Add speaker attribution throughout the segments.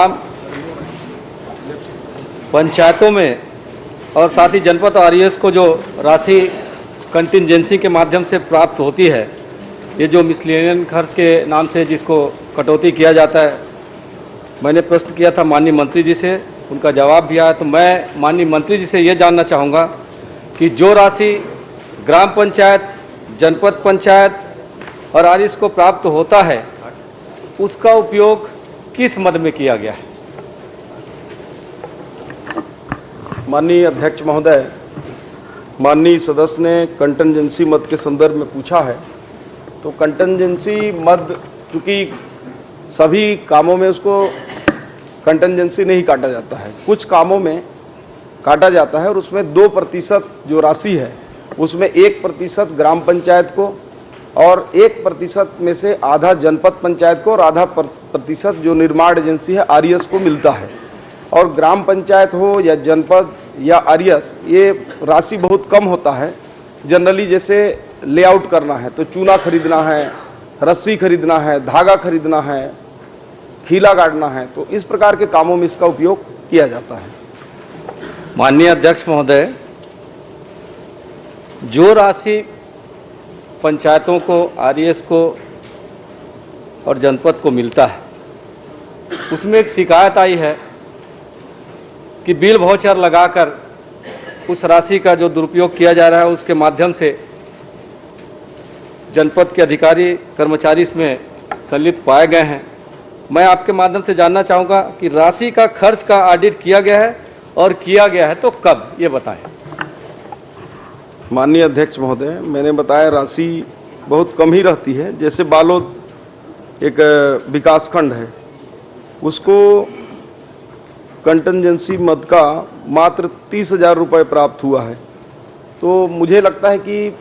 Speaker 1: ग्राम पंचायतों में और साथ ही जनपद आरईएस को जो राशि कंटिंजेंसी के माध्यम से प्राप्त होती है, ये जो मिसलेनियस खर्च के नाम से जिसको कटौती किया जाता है, मैंने प्रश्न किया था माननीय मंत्री जी से, उनका जवाब भी आया। तो मैं माननीय मंत्री जी से ये जानना चाहूँगा कि जो राशि ग्राम पंचायत, जनपद पंचायत और आरईएस को प्राप्त होता है, उसका उपयोग किस मद में किया गया है?
Speaker 2: माननीय अध्यक्ष महोदय, माननीय सदस्य ने कंटिंजेंसी मद के संदर्भ में पूछा है। तो कंटिंजेंसी मद चूँकि सभी कामों में उसको कंटिंजेंसी नहीं काटा जाता है, कुछ कामों में काटा जाता है और उसमें 2% जो राशि है उसमें 1% ग्राम पंचायत को और 1% में से आधा जनपद पंचायत को और आधा प्रतिशत जो निर्माण एजेंसी है आरईएस को मिलता है। और ग्राम पंचायत हो या जनपद या आरईएस, ये राशि बहुत कम होता है। जनरली जैसे लेआउट करना है तो चूना खरीदना है, रस्सी खरीदना है, धागा खरीदना है, खीला गाड़ना है, तो इस प्रकार के कामों में इसका उपयोग किया जाता है।
Speaker 1: माननीय अध्यक्ष महोदय, जो राशि पंचायतों को, आरईएस को और जनपद को मिलता है, उसमें एक शिकायत आई है कि बिल वाउचर लगाकर उस राशि का जो दुरुपयोग किया जा रहा है, उसके माध्यम से जनपद के अधिकारी कर्मचारी इसमें संलिप्त पाए गए हैं। मैं आपके माध्यम से जानना चाहूँगा कि राशि का खर्च का ऑडिट किया गया है और किया गया है तो कब, ये बताएं।
Speaker 2: माननीय अध्यक्ष महोदय, मैंने बताया राशि बहुत कम ही रहती है। जैसे बालोद एक विकासखंड है, उसको कंटिंजेंसी मद का मात्र 30,000 रुपये प्राप्त हुआ है। तो मुझे लगता है कि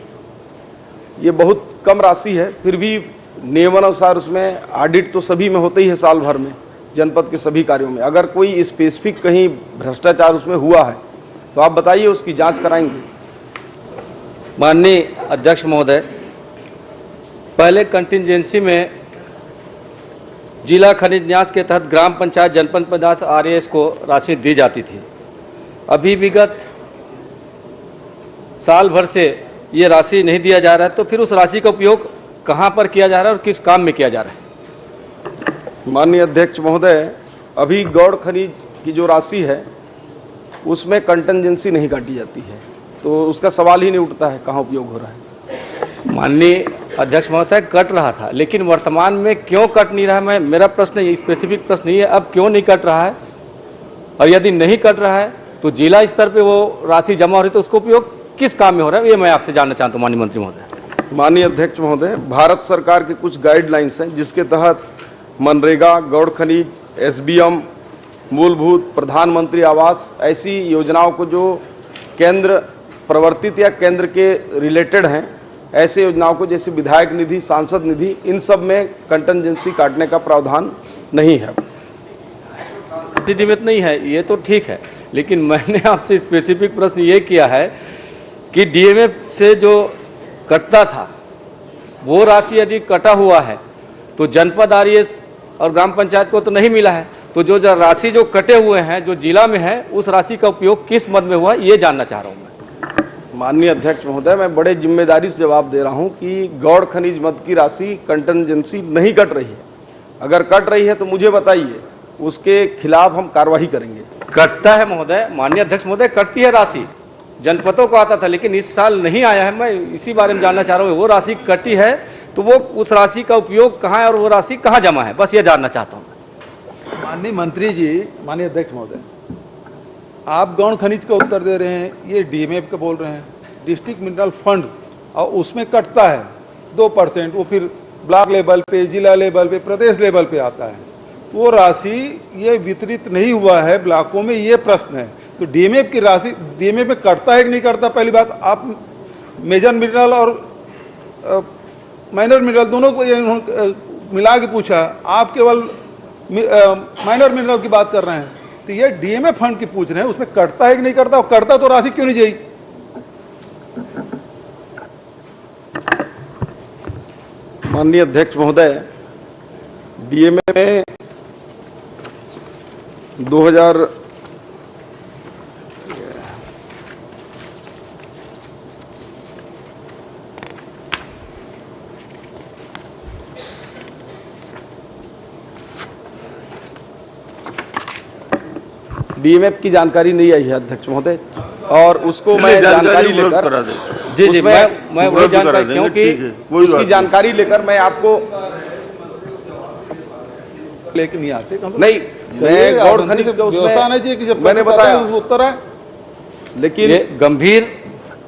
Speaker 2: ये बहुत कम राशि है। फिर भी नियमानुसार उसमें ऑडिट तो सभी में होते ही है, साल भर में जनपद के सभी कार्यों में। अगर कोई स्पेसिफिक कहीं भ्रष्टाचार उसमें हुआ है तो आप बताइए, उसकी जांच कराएंगे।
Speaker 1: माननीय अध्यक्ष महोदय, पहले कंटिंजेंसी में जिला खनिज न्यास के तहत ग्राम पंचायत, जनपद पंचायत, आरईएस को राशि दी जाती थी। अभी विगत साल भर से ये राशि नहीं दिया जा रहा है, तो फिर उस राशि का उपयोग कहाँ पर किया जा रहा है और किस काम में किया जा रहा है?
Speaker 2: माननीय अध्यक्ष महोदय, अभी गौड़ खनिज की जो राशि है उसमें कंटिंजेंसी नहीं काटी जाती है, तो उसका सवाल ही नहीं उठता है कहाँ उपयोग हो रहा है।
Speaker 1: माननीय अध्यक्ष महोदय, कट रहा था, लेकिन वर्तमान में क्यों कट नहीं रहा है? मेरा प्रश्न ये स्पेसिफिक प्रश्न नहीं है, अब क्यों नहीं कट रहा है? और यदि नहीं कट रहा है तो जिला स्तर पे वो राशि जमा हो रही है, तो उसका उपयोग किस काम में हो रहा है, ये मैं आपसे जानना चाहता हूँ माननीय मंत्री महोदय।
Speaker 2: माननीय अध्यक्ष महोदय, भारत सरकार के कुछ गाइडलाइंस हैं जिसके तहत मनरेगा, गौड़ खनिज, एसबीएम, मूलभूत, प्रधानमंत्री आवास, ऐसी योजनाओं को जो केंद्र प्रवर्तित या केंद्र के रिलेटेड हैं, ऐसे योजनाओं को जैसे विधायक निधि, सांसद निधि, इन सब में कंटिंजेंसी काटने का प्रावधान नहीं है।
Speaker 1: निधि में नहीं है, ये तो ठीक है, लेकिन मैंने आपसे स्पेसिफिक प्रश्न ये किया है कि डीएमएफ से जो कटता था वो राशि यदि कटा हुआ है तो जनपद, आरईएस और ग्राम पंचायत को तो नहीं मिला है, तो जो राशि जो कटे हुए हैं जो जिला में है, उस राशि का उपयोग किस मद में हुआ, ये जानना चाह रहा हूँ मैं।
Speaker 2: माननीय अध्यक्ष महोदय, मैं बड़े जिम्मेदारी से जवाब दे रहा हूं कि गौड़ खनिज मद की राशि कंटिंजेंसी नहीं कट रही है। अगर कट रही है तो मुझे बताइए, उसके खिलाफ हम कार्रवाई करेंगे।
Speaker 1: कटता है महोदय, माननीय अध्यक्ष महोदय, कटती है राशि, जनपदों को आता था लेकिन इस साल नहीं आया है। मैं इसी बारे में जानना चाह रहा हूँ, वो राशि कटी है तो वो उस राशि का उपयोग कहाँ है और वो राशि कहाँ जमा है, बस ये जानना चाहता हूँ।
Speaker 3: माननीय मंत्री जी, माननीय अध्यक्ष महोदय, आप गौड़ खनिज का उत्तर दे रहे हैं, ये डीएमएफ का बोल रहे हैं, डिस्ट्रिक्ट मिनरल फंड, और उसमें कटता है 2%, वो फिर ब्लॉक लेवल पे, जिला लेवल पे, प्रदेश लेवल पे आता है। तो वो राशि ये वितरित नहीं हुआ है ब्लॉकों में, ये प्रश्न है। तो डीएमएफ की राशि डीएमएफ में कटता है कि नहीं कटता? पहली बात, आप मेजर मिनरल और माइनर मिनरल दोनों को मिला के पूछा, आप केवल माइनर मिनरल की बात कर रहे हैं। तो ये डीएमएफ फंड की पूछ रहे हैं, उसमें कटता है कि नहीं कटता, और कटता तो राशि क्यों नहीं जाएगी?
Speaker 2: माननीय अध्यक्ष महोदय, डीएमए में 2000 डीएमएफ की जानकारी नहीं आई है अध्यक्ष महोदय, और उसको मैं जानकारी लेकर
Speaker 1: जी जी,
Speaker 2: उसमें
Speaker 1: मैं वही जानकारी, क्योंकि
Speaker 2: उसकी जानकारी लेकर मैं आपको
Speaker 3: लेके नहीं आते
Speaker 2: नहीं, मैं गौड़ खनिज का
Speaker 3: व्यवस्था नहीं चाहिए कि जब
Speaker 2: मैंने बताया
Speaker 3: उत्तर है,
Speaker 2: लेकिन
Speaker 1: ये गंभीर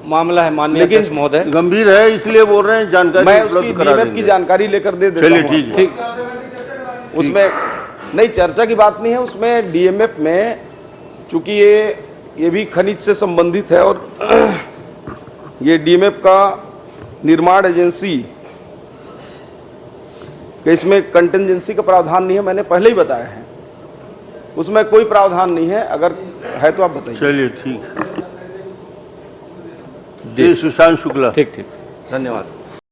Speaker 1: मामला है माननीय
Speaker 2: लेकिन
Speaker 1: अध्यक्ष महोदय।
Speaker 4: गंभीर है, इसलिए बोल रहे हैं जानकारी
Speaker 2: मैं उसकी
Speaker 4: उपलब्ध करा
Speaker 2: डीएमएफ की
Speaker 4: देंगे।
Speaker 2: जानकारी लेकर दे देता
Speaker 4: चलिए
Speaker 2: हूं
Speaker 4: ठीक है।
Speaker 1: ठीक,
Speaker 2: उसमें नहीं चर्चा की बात नहीं है, उसमें डीएमएफ में चूंकि ये भी खनिज से संबंधित है और ये डीएमएफ का निर्माण एजेंसी कि इसमें कंटिजेंसी का प्रावधान नहीं है, मैंने पहले ही बताया है, उसमें कोई प्रावधान नहीं है, अगर है तो आप बताइए।
Speaker 4: चलिए ठीक है जी। सुशांत शुक्ला।
Speaker 1: ठीक ठीक, धन्यवाद।